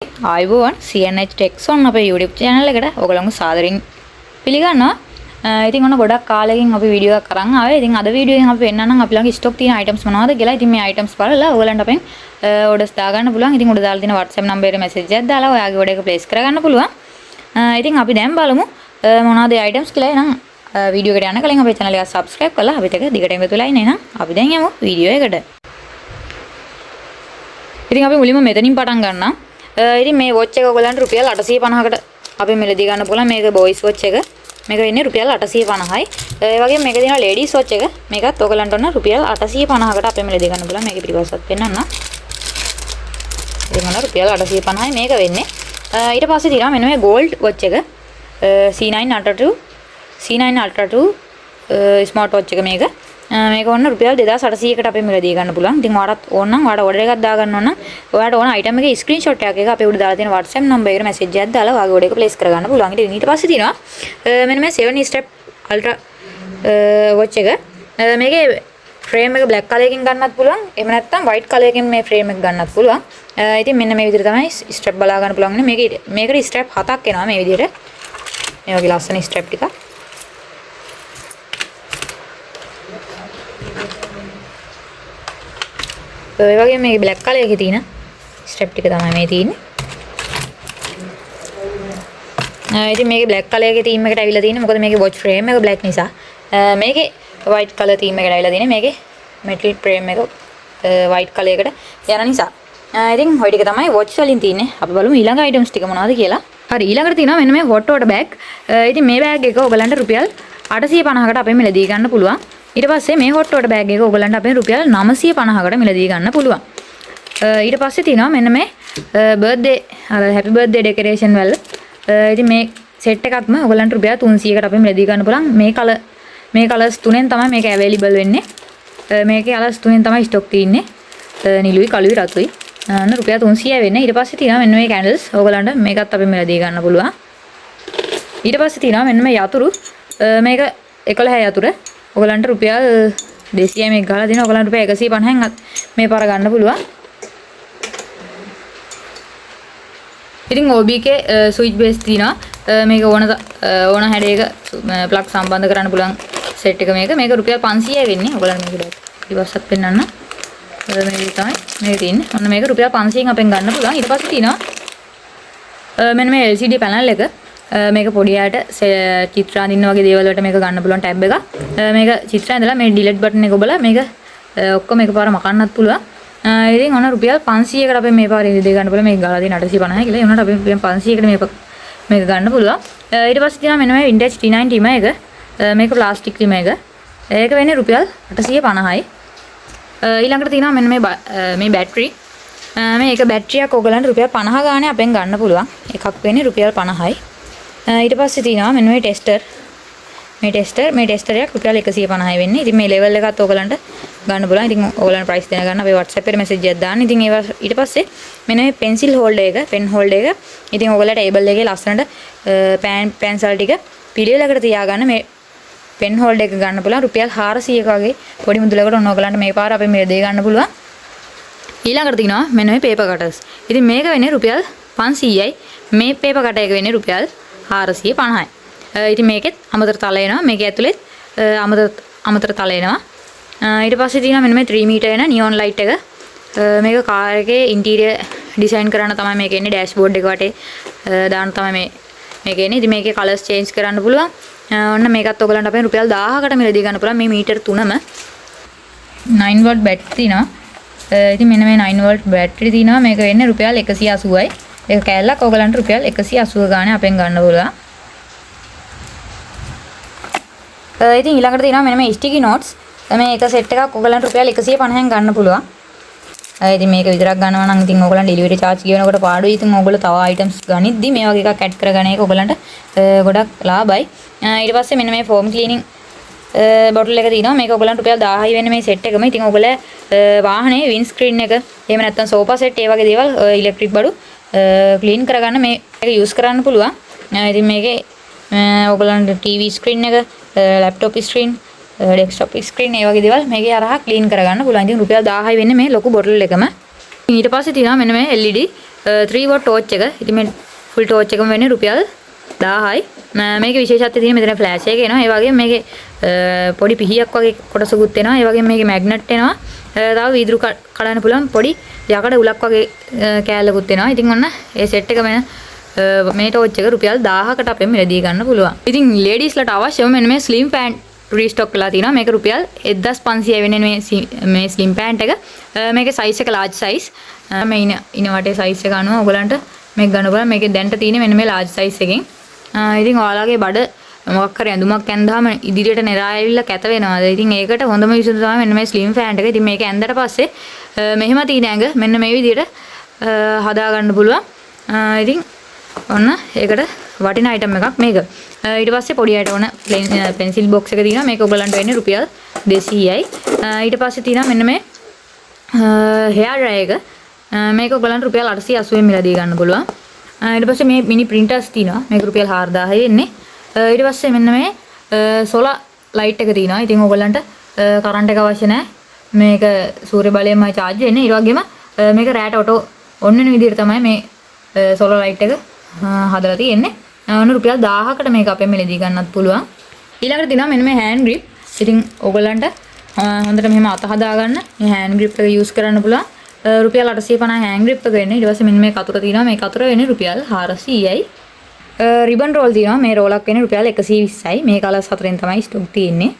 ආයුබෝවන් CNH Techs on අපේ YouTube channel එකට ඔයගොල්ලන්ව සාදරයෙන් පිළිගන්නවා. ඉතින් ඔන්න ගොඩක් කාලෙකින් අපි වීඩියෝ එකක් අරන් ආවේ. ඉතින් අද වීඩියෝ එකෙන් අපි පෙන්නන්නම් අපි ළඟ ස්ටොක් තියෙන items මොනවද කියලා. ඉතින් මේ items බලලා ඔයගොල්ලන්ට අපෙන් orders දාගන්න පුළුවන්. ඉතින් උඩ දාලා තියෙන WhatsApp number එකට message එකක් දාලා ඔයාගේ order එක place කරගන්න පුළුවන්. ඉතින් අපි දැන් බලමු මොනවද items කියලා. එහෙනම් වීඩියෝ එකට යන්න කලින් අපේ channel එක subscribe කරලා අපිට එක දිගට එකතු වෙලා ඉන්න. එහෙනම් අපි දැන් යමු වීඩියෝ එකට. ඉතින් අපි මුලින්ම මෙතනින් පටන් ගන්නම්. ඉතින් මේ watch එක ඔයගලන්ට රුපියල් 850කට අපි මිලදී ගන්න පුළුවන්. මේක boys watch එක. මේක වෙන්නේ රුපියල් 850යි. ඒ වගේම මේක තියෙනවා ladies watch එක. මේකත් ඔයගලන්ට ඔන්න රුපියල් 850කට අපි මිලදී ගන්න පුළුවන්. මේකේ පිටිපස්සත් පෙන්නන්න. ඉතින් ඔන්න රුපියල් 850යි මේක වෙන්නේ. ඊට පස්සේ තියෙනවා මෙන්න මේ gold watch එක. C9 Ultra 2 smart watch එක මේක. මේක ඔන්න රුපියල් 2800කට අපි මිලදී ගන්න පුළුවන්. ඉතින් ඔයාලට ඕන නම් ඔයාලට order එකක් දා ගන්න ඕන නම් ඔයාලට ඕන item එකේ screenshot එකක් අපේ උඩ දාලා තියෙන WhatsApp number එකට message එකක් දාලා ඔයාගේ order එක place කරගන්න පුළුවන්. ඉතින් ඊට පස්සේ තියෙනවා මෙන්න මේ 7 step ultra watch එක. මේකේ frame එක black color එකකින් ගන්නත් පුළුවන්. එහෙම නැත්නම් white color එකකින් මේ frame එක ගන්නත් පුළුවන්. ඉතින් මෙන්න මේ විදිහට තමයි strap බලා ගන්න පුළුවන්. මේකට strap 7ක් එනවා මේ විදිහට. මේ වගේ ලස්සන strap ටිකක්. ඒ වගේම මේ black color එකේ තියෙන strap ටික තමයි මේ තියෙන්නේ. ඉතින් මේකේ black color එකේ theme එකට ඇවිල්ලා තියෙන්නේ. මොකද මේකේ watch frame එක black නිසා. මේකේ white color theme එකට ඇවිල්ලා තියෙන්නේ. මේකේ metal frame එක white color එකට යන නිසා. ඉතින් ওই ටික තමයි watch වලින් තියෙන්නේ. අපි බලමු ඊළඟ items ටික මොනවද කියලා. හරි ඊළඟට තියෙනවා මෙන්න මේ hot water bag. ඉතින් මේ bag එක ඔයගලන්ට රුපියල් 850කට අපේ මිලදී ගන්න පුළුවන්. ඊට පස්සේ මේ hot water bag එක ඔයගලන්ට අපේ රුපියල් 950කට මිලදී ගන්න පුළුවන්. ඊට පස්සේ තියෙනවා මෙන්න මේ birthday happy birthday decoration වල. ඉතින් මේ set එකක්ම ඔයගලන්ට රුපියල් 300කට අපේ මිලදී ගන්න පුළුවන්. මේ colours තුනෙන් තමයි මේක available වෙන්නේ. මේකේ colours තුනෙන් තමයි stock තියෙන්නේ. නිලුයි කළුයි රතුයි. අන්න රුපියල් 300යි වෙන්නේ. ඊට පස්සේ තියෙනවා මෙන්න මේ candles. ඔයගලන්ට මේකත් අපේ මිලදී ගන්න පුළුවන්. ඊට පස්සේ තියෙනවා මෙන්න මේ යතුරු. මේක 11 යතුරු. ඔයගලන්ට රුපියල් 200යි මේක ගහලා දෙනවා. ඔයගලන්ට රුපියල් 150න් මේ පාර ගන්න පුළුවන්. ඉතින් OBK ස්විච් බේස් තියෙනවා. මේක ඕන හැඩයක ප්ලග් සම්බන්ධ කරන්න පුළුවන් සෙට් එක මේක. මේක රුපියල් 500යි වෙන්නේ. ඔයගලන්ට මේක ඊවස්සත් පෙන්නන්න. මේක තමයි මේක තියෙන්නේ. ඔන්න මේක රුපියල් 500න් අපෙන් ගන්න පුළුවන්. ඊට පස්සේ තියෙනවා මෙන්න මේ LCD පැනල් එක. මේක පොඩි අයට චිත්‍ර අඳින්න වගේ දේවල් වලට මේක ගන්න පුළුවන් ටැබ් එකක්. මේක චිත්‍ර ඇඳලා මේ ඩිලීට් බටන් එක ඔබලා මේක ඔක්කොම එකපාර මකන්නත් පුළුවන්. ඉතින් ඔන්න රුපියල් 500කට අපි මේ පාරේ ඉදි ගන්න පුළුවන්. මේක ගාලා තියෙන 850 කියලා. ඒ උනට අපි 500කට මේක ගන්න පුළුවන්. ඊට පස්සේ තියෙනවා මෙන්න මේ vintage T9 ටිම එක. මේක ප්ලාස්ටික් ටිම එක. ඒක වෙන්නේ රුපියල් 850යි. ඊළඟට තියෙනවා මෙන්න මේ බැටරි. මේක බැටරියක් ඔයගලන්ට රුපියල් 50 ගානේ අපෙන් ගන්න පුළුවන්. එකක් වෙන්නේ රුපියල් 50යි. ඊට පස්සේ තියෙනවා මෙන්න මේ ටෙස්ටර්. මේ ටෙස්ටර් එකක් රුපියල් 150යි වෙන්නේ. ඉතින් මේ ලෙවල් එකත් ඔයගලන්ට ගන්න පුළුවන්. ඉතින් ඔයගලන්ට ප්‍රයිස් දෙන ගන්න අපේ WhatsApp එකට මැසේජ් එකක් දාන්න. ඉතින් ඒවා ඊට පස්සේ මෙන්න මේ පෙන්සිල් හෝල්ඩර් එක, පෙන් හෝල්ඩර් එක. ඉතින් ඔයගලට ටේබල් එකේ ලස්සනට පෙන්සල් ටික පිළිවෙලකට තියාගන්න මේ පෙන් හෝල්ඩර් එක ගන්න පුළුවන්. රුපියල් 400ක වගේ පොඩි මුදලකට ඔන්න ඔයගලන්ට මේ පාර අපේ මේ දේ ගන්න පුළුවන්. ඊළඟට තියෙනවා මෙන්න මේ පේපර් කටර්ස්. ඉතින් මේක වෙන්නේ රුපියල් 500යි. මේ පේපර් කටර් එක වෙන්නේ රුපියල් 450යි. ඉතින් මේකෙත් අමතර තල එනවා. මේක ඇතුලේ අමතර තල එනවා. ඊට පස්සේ තියෙනවා මෙන්න මේ 3 මීටර් එන නියොන් ලයිට් එක. මේක කාර් එකේ ඉන්ටීරියර් ඩිසයින් කරන්න තමයි මේක එන්නේ. ඩෑෂ්බෝඩ් එක වටේ දාන්න තමයි මේක එන්නේ. ඉතින් මේකේ කලර්ස් චේන්ජ් කරන්න පුළුවන්. ඔන්න මේකත් ඔයගලන්ට අපෙන් රුපියල් 1000කට මිලදී ගන්න පුළුවන්. මේ මීටර් තුනම 9 වෝල්ට් බැටරි තියෙනවා. ඉතින් මෙන්න මේ 9 වෝල්ට් බැටරි තියෙනවා. මේක වෙන්නේ රුපියල් 180යි. ඒක කෑල්ලක් ඔයගලන්ට රුපියල් 180 ගානේ අපෙන් ගන්න පුළුවන්. ඉතින් ඊළඟට තියෙනවා මෙන්න මේ ස්ටිකි නෝට්ස්. මේ එක සෙට් එකක් ඔයගලන්ට රුපියල් 150න් ගන්න පුළුවන්. ඉතින් මේක විතරක් ගන්නවා නම් ඉතින් ඔයගලන්ට ඩෙලිවරි charge කියනකොට පාඩුයි. ඉතින් ඔයගොල්ලෝ තව items ගනිද්දි මේ වගේ එකක් ඇඩ් කරගන්න එක ඔයගලන්ට ගොඩක් ලාභයි. ඊට පස්සේ මෙන්න මේ foam cleaning බොටල් එක තියෙනවා. මේක ඔයගලන්ට රුපියල් 1000යි වෙන්නේ මේ සෙට් එකම. ඉතින් ඔයගොල්ලෝ වාහනේ වින් ස්ක්‍රීන් එක එහෙම නැත්නම් සෝෆා සෙට් ඒ වගේ දේවල් ඉලෙක්ට්‍රික් බඩු ක්ලීන් කරගන්න මේක යූස් කරන්න පුළුවන්. ඉතින් මේකේ ඔයගලන්ට TV ස්ක්‍රීන් එක, ලැප්ටොප් ස්ක්‍රීන්, ඩෙස්ක්ටොප් ස්ක්‍රීන් ඒ වගේ දේවල් මේකේ අරහා ක්ලීන් කරගන්න පුළුවන්. ඉතින් රුපියල් 1000යි වෙන්නේ මේ ලොකු බොටල් එකම. ඊට පස්සේ තියෙනවා මෙන්න මේ LED 3 watt torch එක. ඉතින් මේ full torch එකම වෙන්නේ රුපියල් 1000යි. මේකේ විශේෂත්වය තියෙන මෙතන ෆ්ලෑෂ් එක එනවා. ඒ වගේම මේකේ පොඩි පිහියක් වගේ කොටසකුත් එනවා. ඒ වගේම මේකේ මැග්නට් එනවා. තව වීදුරු කඩන්න පුළුවන් පොඩි යකඩ උලක් වගේ කෑල්ලකුත් එනවා. ඉතින් ඔන්න ඒ සෙට් එක වෙන මේ ටෝච් එක රුපියල් 1000කට අපෙන් මිලදී ගන්න පුළුවන්. ඉතින් ලේඩීස්ලට අවශ්‍යම මෙන්න මේ ස්ලිම් පෑන්ට් රීස්ටොක් කරලා තිනවා. මේක රුපියල් 1500 වෙන්නේ මේ ස්ලිම් පෑන්ට් එක. මේකේ සයිස් එක ලාර්ජ් සයිස්. මේ ඉන වටේ සයිස් එක අනුව ඔයගලන්ට මේක ගන්න පුළුවන්. මේකේ දැන්ට තියෙන්නේ මෙන්න මේ ලාර්ජ් සයිස් එකෙන්. ඉතින් ඔයාලගේ බඩ මොකක් හරි ඇඳුමක් ඇඳාම ඉදිරියට නෙරා ඇවිල්ලා කැත වෙනවාද? ඉතින් ඒකට හොඳම විසඳුම තමයි මෙන්න මේ ස්ලිම් පෑන්ට් එක. ඉතින් මේක ඇඳලා පස්සේ මෙහෙම තියෙන ඇඟ මෙන්න මේ විදිහට හදා ගන්න පුළුවන්. ඉතින් ඔන්න ඒකට වටින අයිටම් එකක් මේක. ඊට පස්සේ පොඩි අයට ඕන පෙන්සිල් බොක්ස් එක තියෙනවා. මේක ඔයගලන්ට වෙන්නේ රුපියල් 200යි. ඊට පස්සේ තියෙනවා මෙන්න මේ හෙයාර් ඩ්‍රයර් එක. මේක ඔයගලන්ට රුපියල් 880 මිලදී ගන්න පුළුවන්. ඊට පස්සේ මේ මිනි ප්‍රින්ටර්ස් තියෙනවා. මේක රුපියල් 4000යි වෙන්නේ. ඊට පස්සේ මෙන්න මේ සෝලාර් ලයිට් එක තියෙනවා. ඉතින් ඔයගලන්ට කරන්ට් එක අවශ්‍ය නැහැ. මේක සූර්ය බලයෙන්මයි charge වෙන්නේ. ඊට වගේම මේක රෑට ඔටෝ ඔන් වෙන විදිහට තමයි මේ සෝලාර් ලයිට් එක හදලා තියෙන්නේ. ඔන්න රුපියල් 1000කට මේක අපෙන් මිලදී ගන්නත් පුළුවන්. ඊළඟට තියෙනවා මෙන්න මේ හෑන්ඩ් ග්‍රිප්. ඉතින් ඔයගලන්ට හොඳට මෙහෙම අත හදා ගන්න මේ හෑන්ඩ් ග්‍රිප් එක යූස් කරන්න පුළුවන්. රුපියල් 850 හෑන්ඩ් ග්‍රිප් එක වෙන්නේ. ඊට පස්සේ මෙන්න මේ කතුර තියෙනවා. මේ කතුර වෙන්නේ රුපියල් 400යි. රිබන් රෝල් තියෙනවා. මේ රෝලක් වෙන්නේ රුපියල් 120යි. මේ කලර්ස් හතරෙන් තමයි ස්ටොක් තියෙන්නේ.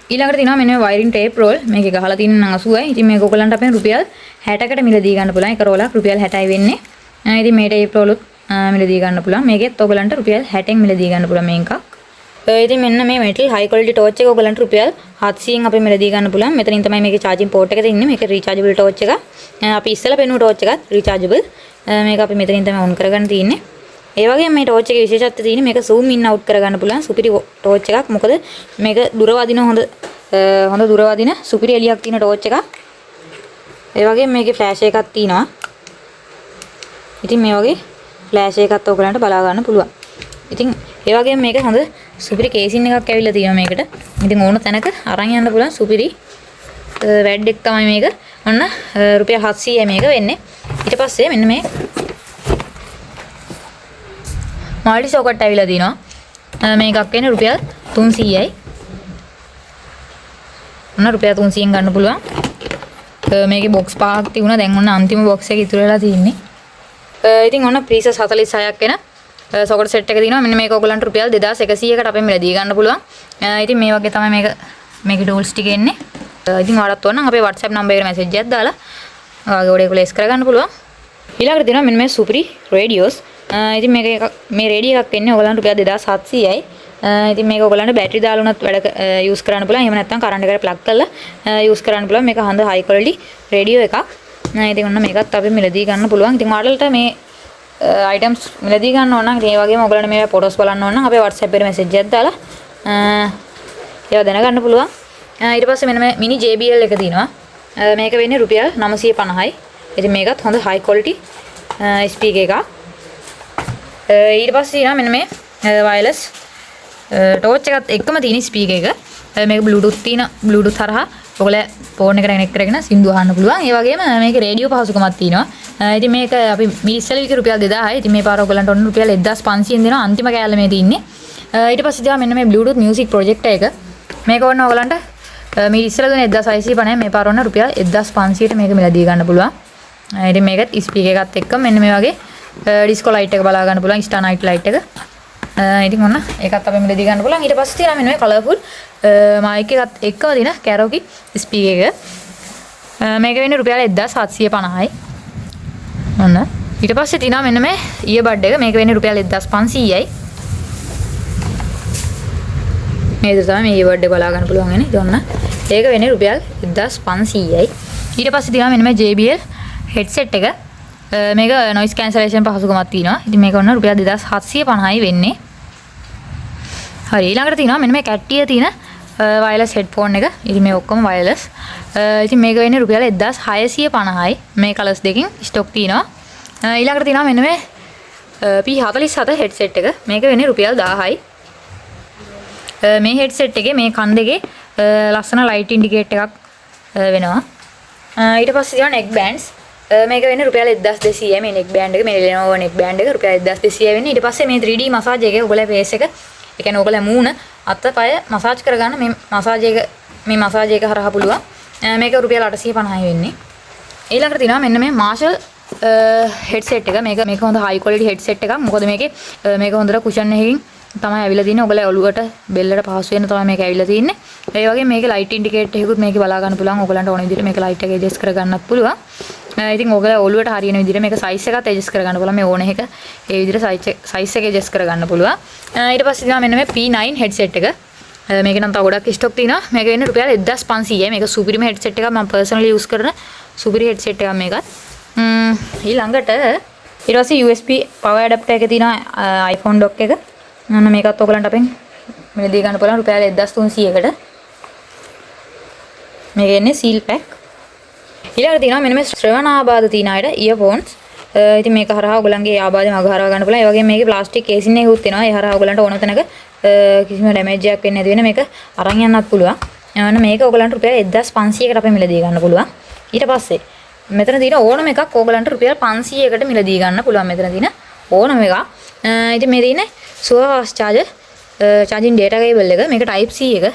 ඊළඟට තියෙනවා මෙන්න මේ වයරින් ටේප් රෝල්. මේකේ ගහලා තියෙන නම් 80යි. ඉතින් මේක ඔයගලන්ට අපෙන් රුපියල් 60කට මිලදී ගන්න පුළුවන්. එක රෝලක් රුපියල් 60යි වෙන්නේ. ඉතින් මේ ටේප් රෝලුත් මිලදී ගන්න පුළුවන්. මේකෙත් ඔයගලන්ට රුපියල් 60න් මිලදී ගන්න පුළුවන් මේකක්. ඉතින් මෙන්න මේ මෙටල් හයි ක්වොලිටි ටෝච් එක ඔයගලන්ට රුපියල් 700න් අපි මිලදී ගන්න පුළුවන්. මෙතනින් තමයි මේකේ charging port එක තියෙන්නේ. මේක rechargeable ටෝච් එකක්. අපි ඉස්සෙල්ලා පෙන්වුව ටෝච් එකත් rechargeable. මේක අපි මෙතනින් තමයි on කරගන්න තියෙන්නේ. ඒ වගේම මේ ටෝච් එකේ විශේෂත්වය තියෙන්නේ මේක zoom in out කරගන්න පුළුවන් සුපිරි ටෝච් එකක්. මොකද මේක දුර වදින හොඳ දුර වදින සුපිරි එළියක් තියෙන ටෝච් එකක්. ඒ වගේම මේකේ ෆ්ලෑෂ් එකක් තියෙනවා. ඉතින් මේ වගේ ෆ්ලෑෂ් එකත් ඔයගලන්ට බලා ගන්න පුළුවන්. ඉතින් ඒ වගේම මේක හොඳ සුපිරි කේසින් එකක් ඇවිල්ලා තියෙනවා මේකට. ඉතින් ඕන තැනක අරන් යන්න පුළුවන් සුපිරි වැඩ් එක තමයි මේක. ඔන්න රුපියල් 700යි මේක වෙන්නේ. ඊට පස්සේ මෙන්න මේ මල්ටි සොකට් ඇවිල්ලා තිනවා. මේකක් වෙන්නේ රුපියල් 300යි. ඔන්න රුපියල් 300ෙන් ගන්න පුළුවන්. මේකේ බොක්ස් පහක් තිබුණා. දැන් ඔන්න අන්තිම බොක්ස් එක ඉතුරු වෙලා තියෙන්නේ. ඉතින් ඔන්න පීසස් 46ක් වෙන සොකට් සෙට් එක තියෙනවා. මෙන්න මේක ඔයගලන්ට රුපියල් 2100කට අපෙන් මිලදී ගන්න පුළුවන්. ඉතින් මේ වගේ තමයි මේකේ ටූල්ස් ටික එන්නේ. ඉතින් ඔයාලත් ඕන නම් අපේ WhatsApp නම්බර් එකට මැසේජ් එකක් දාලා ඔයාගේ ඔඩේ ප්ලේස් කරගන්න පුළුවන්. ඊළඟට තියෙනවා මෙන්න මේ සුපිරි රේඩියෝස්. ඉතින් මේ රේඩියෝ එකක් එන්නේ ඔයගලන්ට රුපියල් 2700යි. ඉතින් මේක ඔයගලන්ට බැටරි දාලා උනත් වැඩ යූස් කරන්න පුළුවන්. එහෙම නැත්නම් කරන්ට් එකට ප්ලග් කරලා යූස් කරන්න පුළුවන්. මේක හොඳ හයි ක්වොලිටි රේඩියෝ එකක්. ඉතින් ඔන්න මේකත් අපි මිලදී ගන්න පුළුවන්. ඉතින් ඔයාලට මේ items මිලදී ගන්න ඕන නම් ඒ වගේම ඔයගලන්ට මේ ෆොටෝස් බලන්න ඕන නම් අපේ WhatsApp එකට මැසේජ් එකක් දාලා ඒවා දැනගන්න පුළුවන්. ඊට පස්සේ මෙන්න මේ mini JBL එක තියෙනවා. මේක වෙන්නේ රුපියල් 950යි. ඉතින් මේකත් හොඳ high quality speaker එකක්. ඊට පස්සේ තියෙනවා මෙන්න මේ wireless torch එකත් එක්කම තියෙන speaker එක. මේක Bluetooth තියෙන Bluetooth හරහා ඔයගොල්ලෝ ෆෝන් එකට කනෙක්ට් කරගෙන සින්දු අහන්න පුළුවන්. ඒ වගේම මේකේ රේඩියෝ පහසුකමක් තියෙනවා. ඉතින් මේක අපි ඉස්සෙල්ලා විතර රුපියල් 2000යි. ඉතින් මේ පාර ඔයගලන්ට ඔන්න රුපියල් 1500ෙන් දෙනවා. අන්තිම කෑල්ල මේ තියෙන්නේ. ඊට පස්සේ තියෙනවා මෙන්න මේ Bluetooth music projector එක. මේක ඔන්න ඔයගලන්ට මේ ඉස්සෙල්ලා දුන්නේ 1650යි. මේ පාර ඔන්න රුපියල් 1500ට මේක මිලදී ගන්න පුළුවන්. ඉතින් මේකත් ස්පීකර් එකත් එක්ක මෙන්න මේ වගේ ඩිස්කෝ ලයිට් එක බලා ගන්න පුළුවන්. ස්ටාර් නයිට් ලයිට් එක. ඉතින් ඔන්න ඒකත් අපි මිලදී ගන්න පුළුවන්. ඊට පස්සේ තියෙනවා මෙන්න මේ කලර්ෆුල් මයික් එකත් එක්කම තියෙන කැරෝකි ස්පීකර් එක. මේක වෙන්නේ රුපියල් 1750යි. ඔන්න ඊට පස්සේ තියෙනවා මෙන්න මේ ඉයර්බඩ් එක. මේක වෙන්නේ රුපියල් 1500යි. මේ විදිහට තමයි මේ ඉයර්බඩ් එක බලා ගන්න පුළුවන් වෙන්නේ. ඉතින් ඔන්න ඒක වෙන්නේ රුපියල් 1500යි. ඊට පස්සේ තියෙනවා මෙන්න මේ JBL headset එක. මේක noise cancellation පහසුකමක් තියෙනවා. ඉතින් මේක ඔන්න රුපියල් 2750යි වෙන්නේ. හරි ඊළඟට තියෙනවා මෙන්න මේ කැට්ටිය තියෙන wireless headphone එක. ඉතින් මේ ඔක්කොම wireless. ඉතින් මේක වෙන්නේ රුපියල් 1650යි. මේ කලර්ස් දෙකකින් ස්ටොක් තියෙනවා. ඊළඟට තියෙනවා මෙන්න මේ P47 headset එක. මේක වෙන්නේ රුපියල් 1000යි. මේ headset එකේ මේ කන් දෙකේ ලස්සන light indicator එකක් වෙනවා. ඊට පස්සේ තියෙනවා neck bands. මේක වෙන්නේ රුපියල් 1200යි මේ නෙක් බෑන්ඩ් එක මේ Lenovo නෙක් බෑන්ඩ් එක රුපියල් 1200යි වෙන්නේ. ඊට පස්සේ මේ 3D මසාජ් එකේ ඔයගොල්ලෝ ෆේස් එක ඒ කියන්නේ ඔයගොල්ලෝ මූණ අත පය මසාජ් කරගන්න මේ මසාජ් එක හරහා පුළුවන්. මේක රුපියල් 850යි වෙන්නේ. ඊළඟට තියෙනවා මෙන්න මේ Marshall headset එක. මේක හොඳ high quality headset එකක්. මොකද මේක හොඳට cushion එකකින් තමයි ඇවිල්ලා තියෙන්නේ. ඔයගොල්ලෝ ඔළුවට බෙල්ලට පහසු වෙන තමයි මේක ඇවිල්ලා තියෙන්නේ. ඒ වගේම මේකේ light indicator එකකුත් මේකේ බලා ගන්න පුළුවන්. ඔයගලන්ට ඕන විදිහට මේක light එක adjust කර ගන්නත් පුළුවන්. ඉතින් ඔයගොල්ලෝ ඔළුවට හරියන විදිහට මේක size එකත් adjust කර ගන්න පුළුවන්. මේ ඕන එක ඒ විදිහට size එක adjust කර ගන්න පුළුවන්. ඊට පස්සේ තියෙනවා මෙන්න මේ P9 headset එක. මේක නම් තව ගොඩක් ස්ටොක් තියෙනවා. මේක වෙන්නේ රුපියල් 1500යි. මේක සුපිරිම headset එකක්. මම personally use කරන සුපිරි headset එකක් මේකත්. ඊළඟට ඊට පස්සේ USB power adapter එක තියෙනවා iPhone dock එක. අන්න මේකත් ඔයගලන්ට අපෙන් මිලදී ගන්න පුළුවන් රුපියල් 1300කට. මේක එන්නේ seal pack. ඊළඟට තියෙනවා මෙන්න මේ ශ්‍රවණ ආබාධ තියෙන අයට earphones. ඉතින් මේක හරහා ඔයගලන්ගේ ආබාධය මග හරවා ගන්න පුළුවන්. ඒ වගේම මේකේ ප්ලාස්ටික් කේසින් එකකුත් තියෙනවා. ඒ හරහා ඔයගලන්ට ඕන තැනක කිසිම ඩැමේජ් එකක් වෙන්නේ නැති වෙන මේක අරන් යන්නත් පුළුවන්. අන්න මේක ඔයගලන්ට රුපියල් 1500කට අපෙන් මිලදී ගන්න පුළුවන්. ඊට පස්සේ මෙතන තියෙන ඕනම එකක් ඔයගලන්ට රුපියල් 500කට මිලදී ගන්න පුළුවන්. මෙතන තියෙන ඕනම එකක්. ඉතින් මේ තියෙන්නේ super fast charger charging data cable එක. මේක type C එක.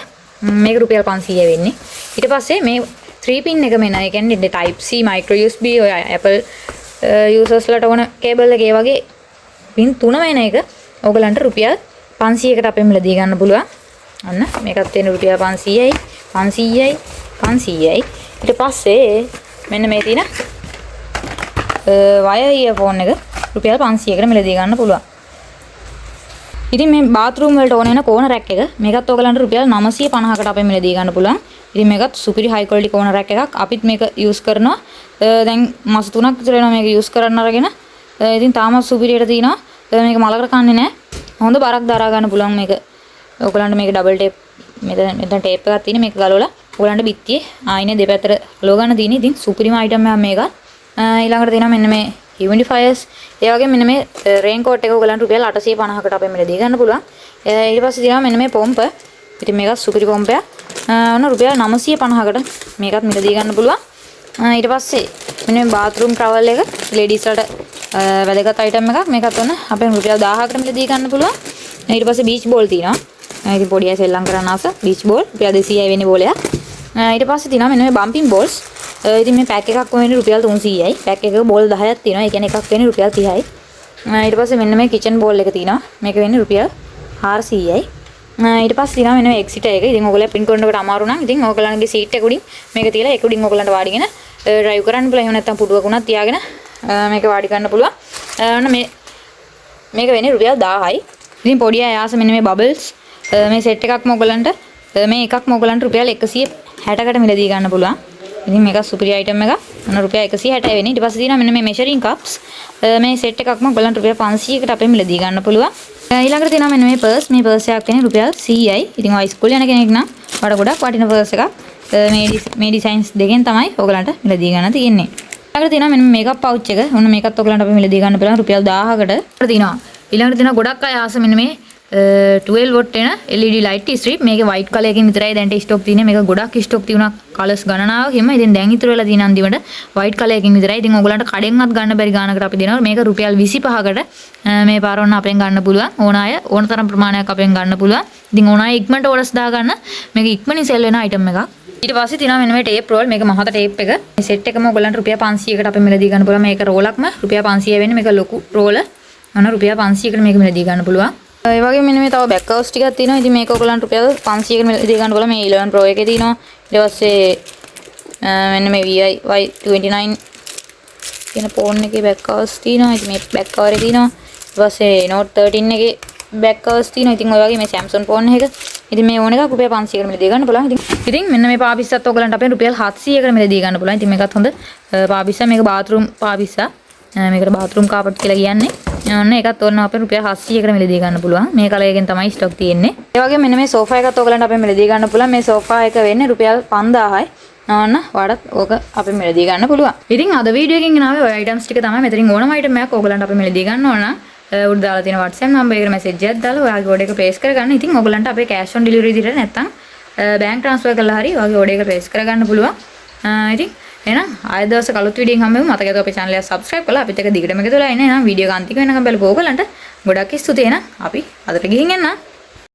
මේක රුපියල් 500 වෙන්නේ. ඊට පස්සේ මේ 3 pin එක මෙන්න. ඒ කියන්නේ type C micro USB ඔය Apple users ලට ඕන cable එක ඒ වගේ pin 3 වෙන එක ඔයගලන්ට රුපියල් 500කට අපෙන් මිලදී ගන්න පුළුවන්. අන්න මේකත් තියෙන රුපියල් 500යි 500යි 500යි. ඊට පස්සේ මෙන්න මේ තියෙන wire earphone එක රුපියල් 500කට මිලදී ගන්න පුළුවන්. ඉතින් මේ bathroom වලට ඕන වෙන corner rack එක මේකත් ඔයගලන්ට රුපියල් 950කට අපෙන් මිලදී ගන්න පුළුවන්. ඉතින් මේකත් සුපිරි high quality corner rack එකක්. අපිත් මේක use කරනවා. දැන් මාස 3ක් විතර වෙනවා මේක use කරන්න අරගෙන. ඉතින් තාමත් සුපිරියට තියෙනවා. මේක මලකට කන්නේ නැහැ. හොඳ බරක් දරා ගන්න පුළුවන් මේක. ඔයගලන්ට මේක double tape මෙතන tape එකක් තියෙන මේක ගලවලා ඔයගලන්ට බිත්තියේ ආයිනේ දෙපැත්තට ගලව ගන්න තියෙන. ඉතින් සුපිරිම item එකක් මේක. ඊළඟට තියෙනවා මෙන්න මේ humidifiers. ඒ වගේම මෙන්න මේ raincoat එක ඔයගලන්ට රුපියල් 850කට අපෙන් මිලදී ගන්න පුළුවන්. ඊට පස්සේ තියෙනවා මෙන්න මේ පොම්ප. ඉතින් මේකත් සුපිරි පොම්පයක්. ඔන්න රුපියල් 950කට මේකත් මිලදී ගන්න පුළුවන්. ඊට පස්සේ මෙන්න මේ bathroom towel එක ladies වලට වැදගත් item එකක්. මේකත් ඔන්න අපෙන් රුපියල් 1000කට මිලදී ගන්න පුළුවන්. ඊට පස්සේ beach ball තියෙනවා. ඉතින් පොඩි අය සෙල්ලම් කරන්න ආස beach ball රුපියල් 200යි වෙන්නේ බෝලයක්. ඊට පස්සේ තියෙනවා මෙන්න මේ bumping balls. ඉතින් මේ පැක් එකක් වෙන්නේ රුපියල් 300යි. පැක් එකක බෝල් 10ක් තියෙනවා. ඒ කියන්නේ එකක් වෙන්නේ රුපියල් 30යි. ඊට පස්සේ මෙන්න මේ kitchen bowl එක තියෙනවා. මේක වෙන්නේ රුපියල් 400යි. ඊට පස්සේ තියෙනවා මෙන්න මේ exit එක. ඉතින් ඔයගොල්ලෝ print කරනකොට අමාරු නම් ඉතින් ඔයගලන්ගේ seat එක උඩින් මේක තියලා ඒක උඩින් ඔයගලන්ට වාඩිගෙන drive කරන්න පුළුවන්. එහෙම නැත්නම් පුටුවක උනත් තියාගෙන මේක වාඩි ගන්න පුළුවන්. ඔන්න මේක වෙන්නේ රුපියල් 1000යි. ඉතින් පොඩි අය ආස මෙන්න මේ bubbles මේ set එකක්ම ඔයගලන්ට මේ එකක්ම ඔයගලන්ට රුපියල් 160කට මිලදී ගන්න පුළුවන්. ඉතින් මේක සුපිරි item එකක්. මොන රුපියල් 160 වෙන්නේ. ඊට පස්සේ තියෙනවා මෙන්න මේ measuring cups. මේ set එකක්ම ඔයගලන්ට රුපියල් 500කට අපේ මිලදී ගන්න පුළුවන්. ඊළඟට තියෙනවා මෙන්න මේ purse. මේ purse එකක් වෙන්නේ රුපියල් 100යි. ඉතින් ඔය ඉස්කෝලේ යන කෙනෙක් නම් වඩා ගොඩක් වටින purse එකක්. මේ designs දෙකෙන් තමයි ඔයගලන්ට මිලදී ගන්න තියෙන්නේ. ඊළඟට තියෙනවා මෙන්න makeup pouch එක. ඔන්න මේකත් ඔයගලන්ට අපේ මිලදී ගන්න පුළුවන් රුපියල් 1000කට. තියෙනවා. ඊළඟට තියෙනවා ගොඩක් අය ආස මෙන්න මේ 12 watt එන LED light strip. මේකේ white color එකකින් විතරයි දැන් stock තියෙන්නේ. මේක ගොඩක් stock තියුණා colors ගණනාවකින්ම. ඉතින් දැන් ඉතුරු වෙලා තියෙන අන්තිමට white color එකකින් විතරයි. ඉතින් ඔයගලන්ට කඩෙන්වත් ගන්න බැරි ගානකට අපි දෙනවා. මේක රුපියල් 25කට මේ පාර ඔන්න අපෙන් ගන්න පුළුවන්. ඕන අය ඕන තරම් ප්‍රමාණයක් අපෙන් ගන්න පුළුවන්. ඉතින් ඕන අය ඉක්මනට orders දා ගන්න. මේක ඉක්මනින් sell වෙන item එකක්. ඊට පස්සේ තියෙනවා මෙන්න මේ tape roll. මේක මහත tape එක. මේ set එකම ඔයගලන්ට රුපියල් 500කට අපෙන් මිලදී ගන්න පුළුවන්. මේක rollක්ම රුපියල් 500 වෙන්නේ. මේක ලොකු roll. අන්න රුපියල් 500කට මේක මිලදී ගන්න පුළුවන්. ඒ වගේම මෙන්න මේ තව back house ටිකක් තියෙනවා. ඉතින් මේක ඔයගලන්ට රුපියල් 500කට මිලදී ගන්න පුළුවන්. මේ 11 Pro එකේ තියෙනවා. ඊට පස්සේ මෙන්න මේ VI Y29 කියන phone එකේ back house තියෙනවා. ඉතින් මේ back cover එක තියෙනවා. ඊට පස්සේ Note 13 එකේ back covers තියෙනවා. ඉතින් ඔය වගේ මේ Samsung phone එක. ඉතින් මේ ඕන එකක් රුපියල් 500කට මිලදී ගන්න පුළුවන්. ඉතින් මෙන්න මේ පාපිස්සත් ඔයගලන්ට අපෙන් රුපියල් 700කට මිලදී ගන්න පුළුවන්. ඉතින් මේකත් හොඳ පාපිස්සා. මේක bathroom පාපිස්සා. මේකට bathroom carpet කියලා කියන්නේ. ඔන්න ඒකත් ඕන අපේ රුපියල් 700කට මිලදී ගන්න පුළුවන්. මේ කලර් එකෙන් තමයි ස්ටොක් තියෙන්නේ. ඒ වගේම මෙන්න මේ සෝෆා එකත් ඔයගලන්ට අපේ මිලදී ගන්න පුළුවන්. මේ සෝෆා එක වෙන්නේ රුපියල් 5000යි. ඔන්න වඩත් ඕක අපේ මිලදී ගන්න පුළුවන්. ඉතින් අද වීඩියෝ එකකින් ගෙනාවේ ඔය items ටික තමයි. මෙතනින් ඕනම item එකක් ඔයගලන්ට අපේ මිලදී ගන්න ඕන නම් උඩ දාලා තියෙන WhatsApp number එකට message එකක් දාලා ඔයාගේ order එක place කරගන්න. ඉතින් ඔයගලන්ට අපේ cash on delivery විදිහට නැත්තම් bank transfer කරලා හරි ඔයාගේ order එක place කරගන්න පුළුවන්. ඉතින් එහෙනම් ආයෙ දවසක අලුත් වීඩියෝකින් හම්බෙමු. මතක ඇතුව අපේ channel එක subscribe කරලා අපිත් එක්ක දිගටම එකතු වෙලා ඉන්න. එහෙනම් වීඩියෝ එක අන්තිම වෙනකම් බලපුවා ඔයගලන්ට ගොඩක් ස්තුතියි. එහෙනම් අපි අදට ගිහින් එන්න.